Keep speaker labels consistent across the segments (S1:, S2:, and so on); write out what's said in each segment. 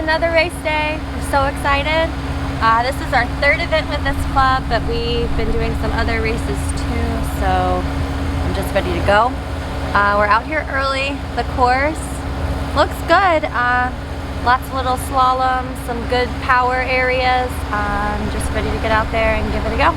S1: another race day. We're so excited. This is our third event with this club, but we've been doing some other races too, so I'm just ready to go. We're out here early. The course looks good. Lots of little slaloms, some good power areas. I'm just ready to get out there and give it a go.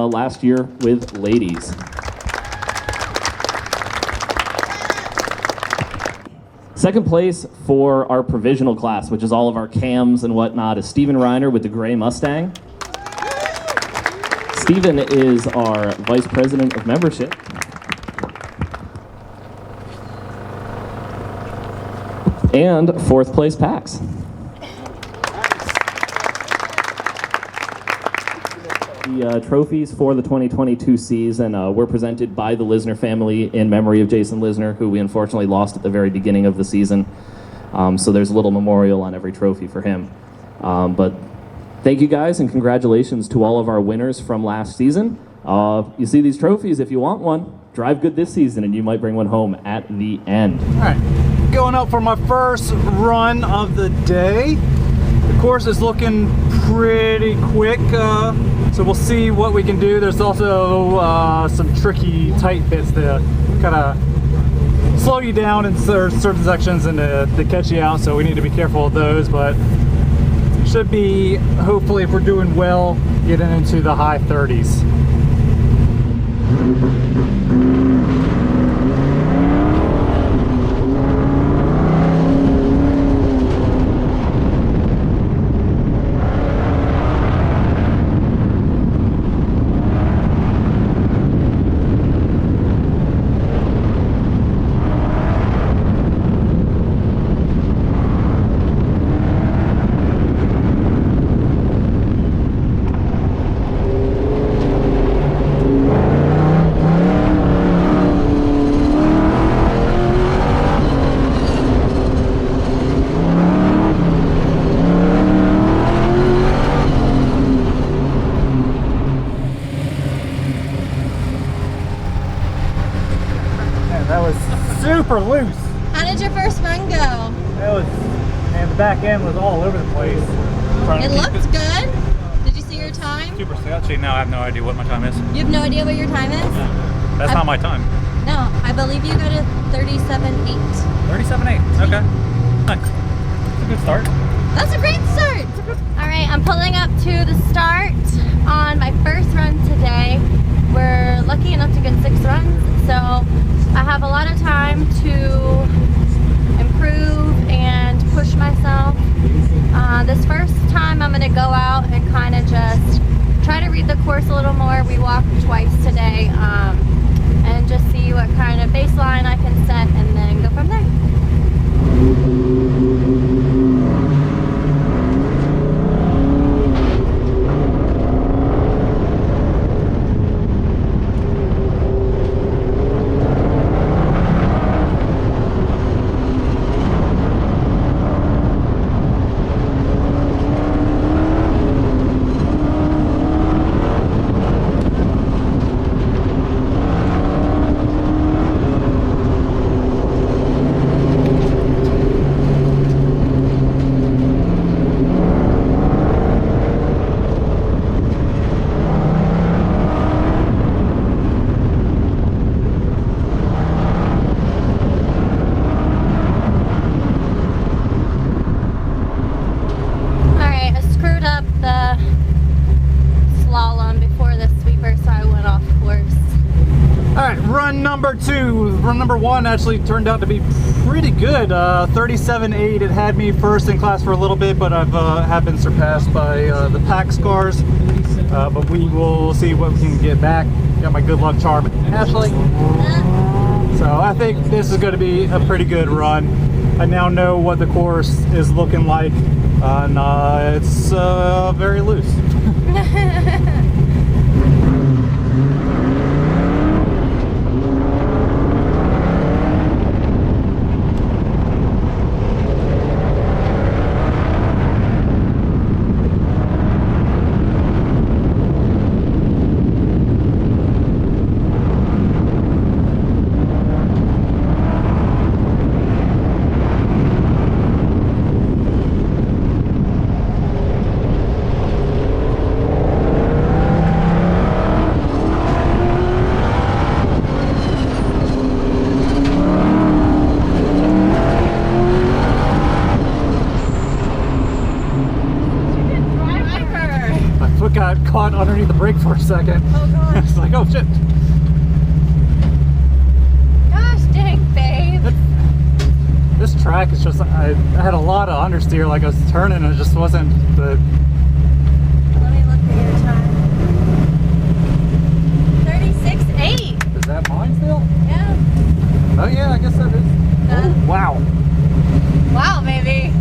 S2: Last year with ladies. Second place for our provisional class, which is all of our cams and whatnot, is Steven Reiner with the gray Mustang. Steven is our vice president of membership. And fourth place Pax. The trophies for the 2022 season were presented by the Lisner family in memory of Jason Lisner, who we unfortunately lost at the very beginning of the season. So there's a little memorial on every trophy for him. But thank you guys, and congratulations to all of our winners from last season. You see these trophies, if you want one, drive good this season and you might bring one home at the end.
S3: All right, going up for my first run of the day. The course is looking pretty quick. So we'll see what we can do. There's also some tricky tight bits to kind of slow you down in certain sections and to catch you out, so we need to be careful of those, but should be, hopefully if we're doing well, getting into the high 30s. Super loose.
S1: How did your first run go?
S3: It was, man, the back end was all over the place.
S1: It looked good. Did you see your time?
S3: Super sketchy. Now I have no idea what my time is.
S1: You have no idea what your time is?
S3: No. That's not my time.
S1: No, I believe you go to 37.8.
S3: 37.8. Okay. Nice. That's a good start.
S1: That's a great start. All right, I'm pulling up to the start on my first run today. We're lucky enough to get 6 runs, so I have a lot of time to improve and push myself. This first time I'm going to go out and kind of just try to read the course a little more. We walked twice today, and just see what kind of baseline I can set and then go from there.
S3: Run number 1 actually turned out to be pretty good. 37.8. It had me first in class for a little bit, but have been surpassed by the Pax cars. But we will see what we can get back. Got my good luck charm, Ashley. So I think this is going to be a pretty good run. I now know what the course is looking like, and it's very loose. brake for a second.
S1: Oh gosh.
S3: It's like, oh shit.
S1: Gosh dang, babe.
S3: This track is just, I had a lot of understeer, like I was turning, and it just wasn't the...
S1: Let me look at your time. 36.8.
S3: Is that mine still?
S1: Yeah.
S3: Oh yeah, I guess that is. Oh, wow.
S1: Wow, baby.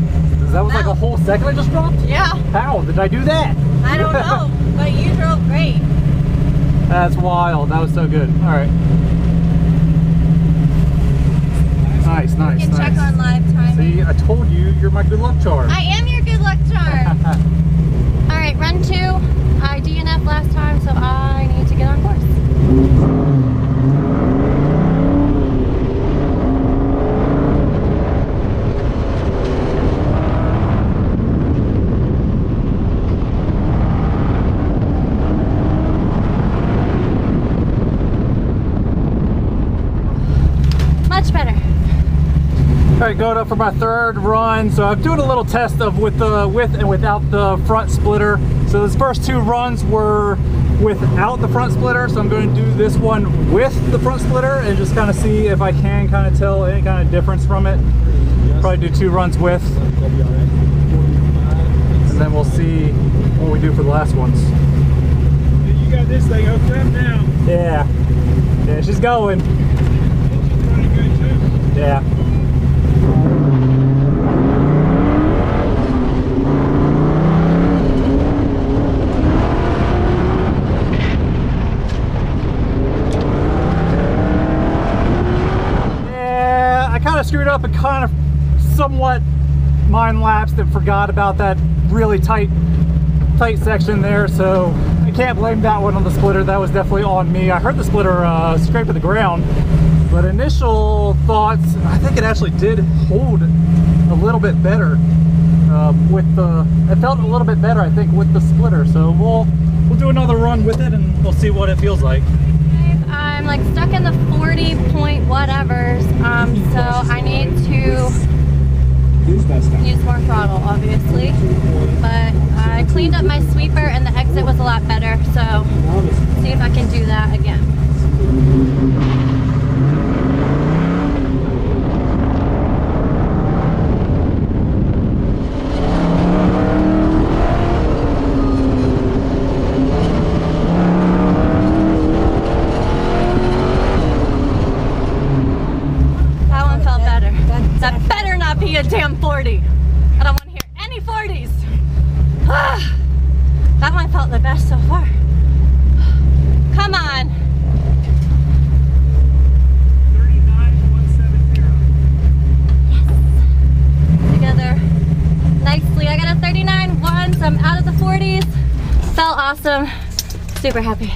S3: That was like a whole second I just dropped?
S1: Yeah.
S3: How did I do that?
S1: I don't know, but you drove great.
S3: That's wild. That was so good. All right. Nice, nice,
S1: You can
S3: nice.
S1: check on live timing.
S3: See, I told you, you're my good luck charm.
S1: I am your good luck charm. All right, run 2. I DNF last time, so I need to get on course. Much better.
S3: All right, going up for my third run. So I'm doing a little test of with and without the front splitter. So those first 2 runs were without the front splitter. So I'm going to do this one with the front splitter and just kind of see if I can kind of tell any kind of difference from it. Probably do 2 runs with. And then we'll see what we do for the last ones.
S4: You got this thing hooked up now.
S3: Yeah. Yeah, she's going.
S4: She's running good too.
S3: Yeah. Yeah, I kind of screwed up and kind of somewhat mind lapsed and forgot about that really tight section there, so I can't blame that one on the splitter. That was definitely on me. I heard the splitter scrape to the ground, but initial thoughts, I think it actually did hold a little bit better it felt a little bit better, I think, with the splitter. So we'll do another run with it and we'll see what it feels like.
S1: I'm like stuck in the 40 point whatevers, so I need to use more throttle, obviously, but I cleaned up my sweeper and the exit was a lot better, so see if I can do that again. That one felt better. That better not be a damn 40. I don't want to hear any 40s. That one felt the best so far. Come on.
S4: 39,170.
S1: Together nicely. I got a 39.1, so I'm out of the 40s. Felt awesome. Super happy.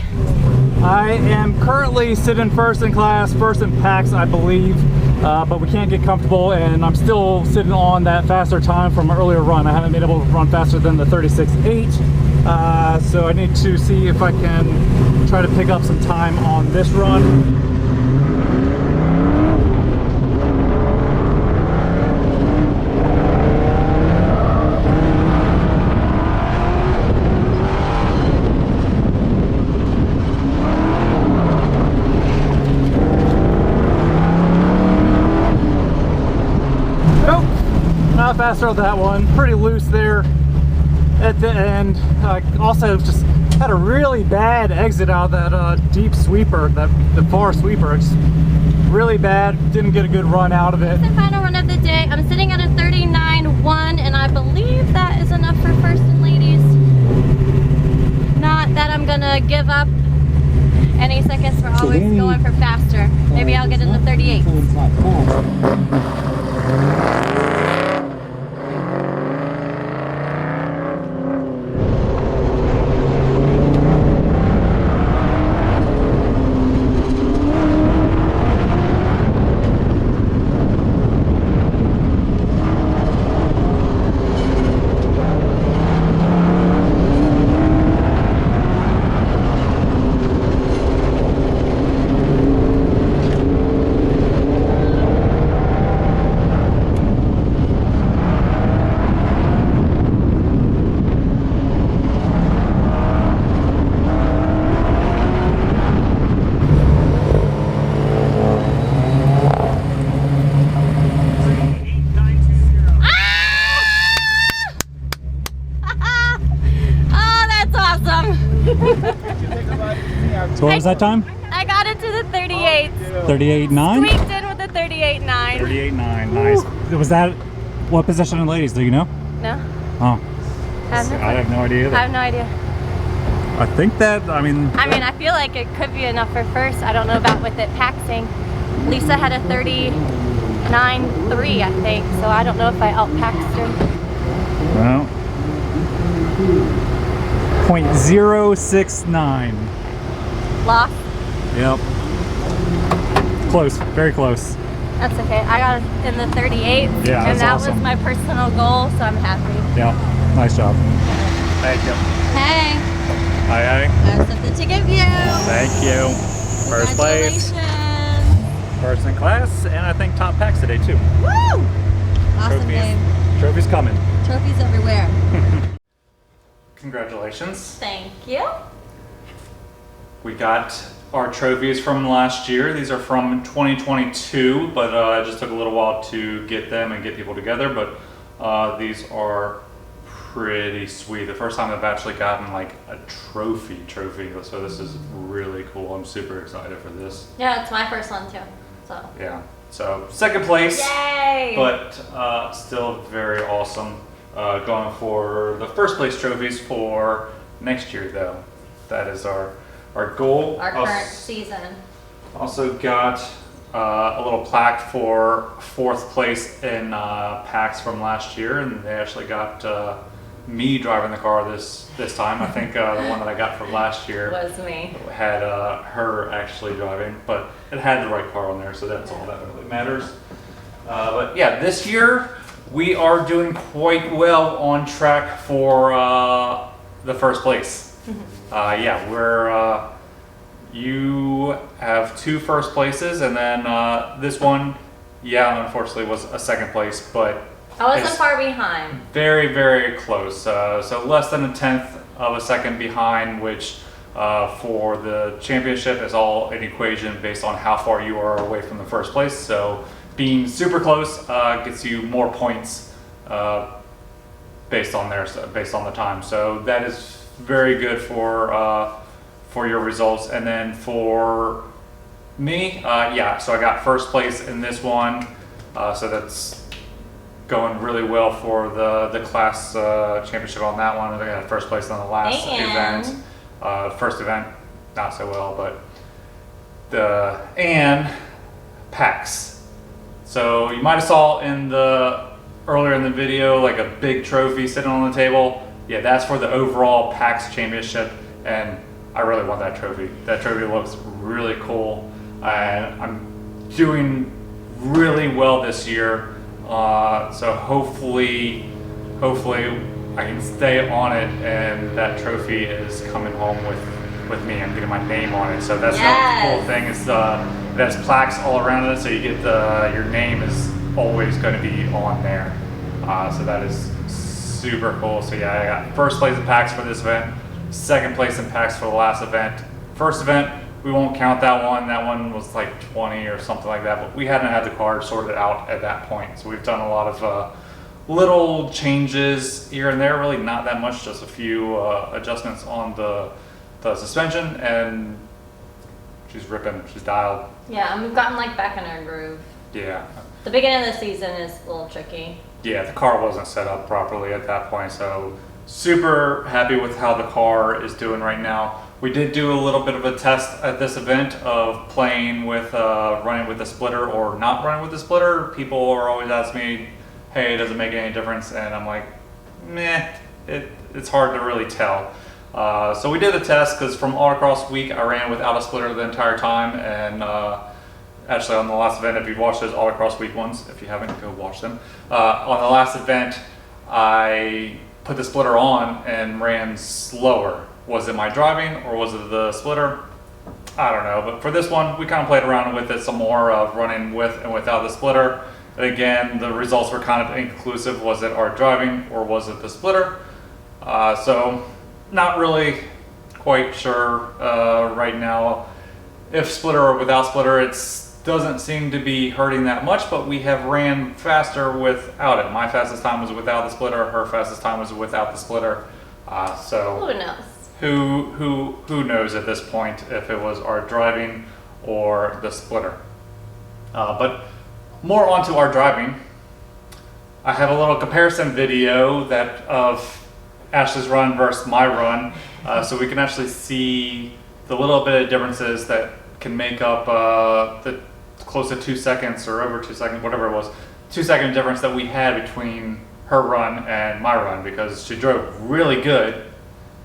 S3: I am currently sitting first in class, first in packs, I believe, but we can't get comfortable, and I'm still sitting on that faster time from an earlier run. I haven't been able to run faster than the 36.8, so I need to see if I can try to pick up some time on this run. Not faster on that one, pretty loose there at the end. Also just had a really bad exit out of that deep sweeper, the far sweeper. It's really bad, didn't get a good run out of it.
S1: The final run of the day, I'm sitting at a 39.1, and I believe that is enough for first and ladies. Not that I'm gonna give up any seconds, we're always going for faster. Maybe I'll get in the 38.
S3: So what was that time?
S1: I got into the 38.
S3: 38.9?
S1: Squeaked in with the 38.9.
S3: 38.9, nice. Was that, what position in ladies, do you know?
S1: No,
S3: Oh,
S1: I have no
S3: I have no idea
S1: I
S3: either.
S1: have no idea.
S3: I think that, I mean,
S1: I feel like it could be enough for first. I don't know about with it paxing. Lisa had a 39.3, I think, so I don't know if I outpaxed her.
S3: well, 0.069.
S1: Lost.
S3: Yep. Close, very close.
S1: That's okay. I got in the 38,
S3: Yeah,
S1: and
S3: that's
S1: that
S3: awesome.
S1: was my personal goal, so I'm happy.
S3: Yeah, nice job. Thank you.
S1: Hey,
S3: Hi,
S1: I have something to give you.
S3: Thank you. First place,
S1: Congratulations.
S3: first in class, and I think top packs today too.
S1: Woo! Awesome, babe.
S3: Trophies coming.
S1: Trophies everywhere.
S3: Congratulations.
S1: Thank you.
S3: We got our trophies from last year. These are from 2022, but it just took a little while to get them and get people together, but these are pretty sweet. The first time I've actually gotten like a trophy, so this is really cool. I'm super excited for this.
S1: Yeah, it's my first one too. So.
S3: Yeah, so second place.
S1: Yay!
S3: But still very awesome. Going for the first place trophies for next year though. That is our goal.
S1: Our current season.
S3: Also got a little plaque for fourth place in PAX from last year, and they actually got me driving the car this time. I think the one that I got from last year
S1: Was me.
S3: had her actually driving, but it had the right car on there, so that's all that really matters. But yeah, this year we are doing quite well on track for the first place. Yeah, you have 2 first places, and then this one, yeah, unfortunately was a second place, but
S1: I wasn't
S3: it's
S1: far behind.
S3: very, very close. So less than a tenth of a second behind, which for the championship is all an equation based on how far you are away from the first place. So being super close gets you more points based on the time. So that is very good for your results. And then for me, yeah, so I got first place in this one, so that's going really well for the class championship on that one. I got first place on the last event. First event, not so well, but and PAX. So you might have saw earlier in the video like a big trophy sitting on the table. Yeah, that's for the overall PAX championship, and I really want that trophy. That trophy looks really cool, and I'm doing really well this year. So hopefully I can stay on it, and that trophy is coming home with me. I'm getting my name on it. So that's the cool thing is it has plaques all around it, so you get your name is always going to be on there. So that is super cool. So yeah, I got first place in PAX for this event, second place in PAX for the last event. First event, we won't count that one. That one was like 20 or something like that, but we hadn't had the car sorted out at that point. So we've done a lot of little changes here and there, really not that much, just a few adjustments on the suspension, and she's ripping, she's dialed.
S1: Yeah, and we've gotten like back in our groove.
S3: Yeah.
S1: The beginning of the season is a little tricky.
S3: Yeah, the car wasn't set up properly at that point, so super happy with how the car is doing right now. We did do a little bit of a test at this event of playing with running with the splitter or not running with the splitter. People are always asking me, hey, does it make any difference? And I'm like, meh, it's hard to really tell. So we did a test because from Autocross week I ran without a splitter the entire time, and actually on the last event, if you've watched those Autocross week ones, if you haven't, go watch them. On the last event, I put the splitter on and ran slower. Was it my driving or was it the splitter? I don't know, but for this one, we kind of played around with it some more of running with and without the splitter. And again, the results were kind of inconclusive. Was it our driving or was it the splitter? So not really quite sure right now if splitter or without splitter. It doesn't seem to be hurting that much, but we have ran faster without it. My fastest time was without the splitter. Her fastest time was without the splitter. So
S1: Who knows?
S5: who knows at this point if it was our driving or the splitter. But more onto our driving. I have a little comparison video that of Ashley's run versus my run, so we can actually see the little bit of differences that can make up the close to 2 seconds or over 2 seconds, whatever it was, 2 second difference that we had between her run and my run, because she drove really good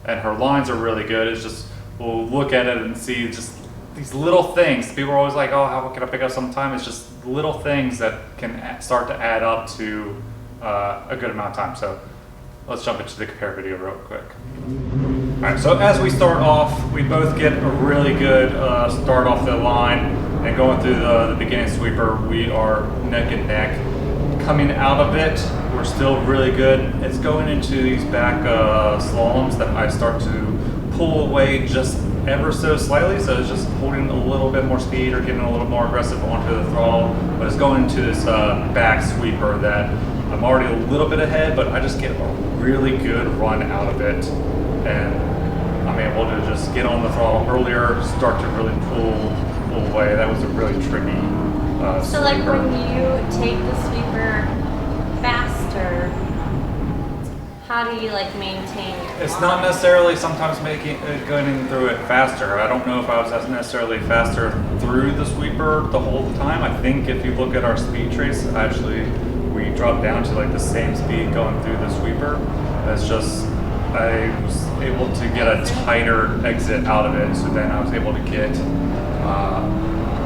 S5: and her lines are really good. It's just, we'll look at it and see just these little things. People are always like, oh, how can I pick up some time? It's just little things that can start to add up to a good amount of time. So let's jump into the compare video real quick. All right, so as we start off, we both get a really good start off the line, and going through the beginning sweeper, we are neck and neck. Coming out of it, we're still really good. It's going into these back slaloms that I start to pull away just ever so slightly, so it's just holding a little bit more speed or getting a little more aggressive onto the throttle, but it's going into this back sweeper that I'm already a little bit ahead, but I just get a really good run out of it, and I'm able to just get on the throttle earlier, start to really pull away. That was a really tricky
S1: So like when you take the sweeper faster, how do you like maintain your
S5: It's
S1: line?
S5: not necessarily sometimes going through it faster. I don't know if I was necessarily faster through the sweeper the whole time. I think if you look at our speed trace, actually we dropped down to like the same speed going through the sweeper. It's just I was able to get a tighter exit out of it, so then I was able to get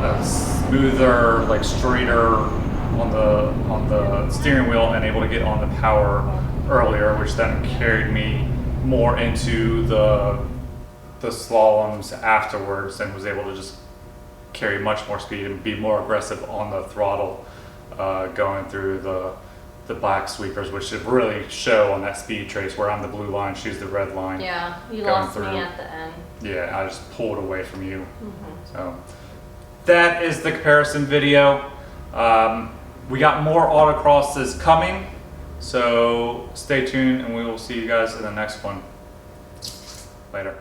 S5: a smoother, like straighter on the steering wheel, and able to get on the power earlier, which then carried me more into the slaloms afterwards, and was able to just carry much more speed and be more aggressive on the throttle going through the black sweepers, which should really show on that speed trace where I'm the blue line, she's the red line.
S1: Yeah, you
S5: going
S1: lost
S5: through.
S1: me at the end.
S5: Yeah, I just pulled away from you. So that is the comparison video. We got more autocrosses coming, so stay tuned and we will see you guys in the next one. Later.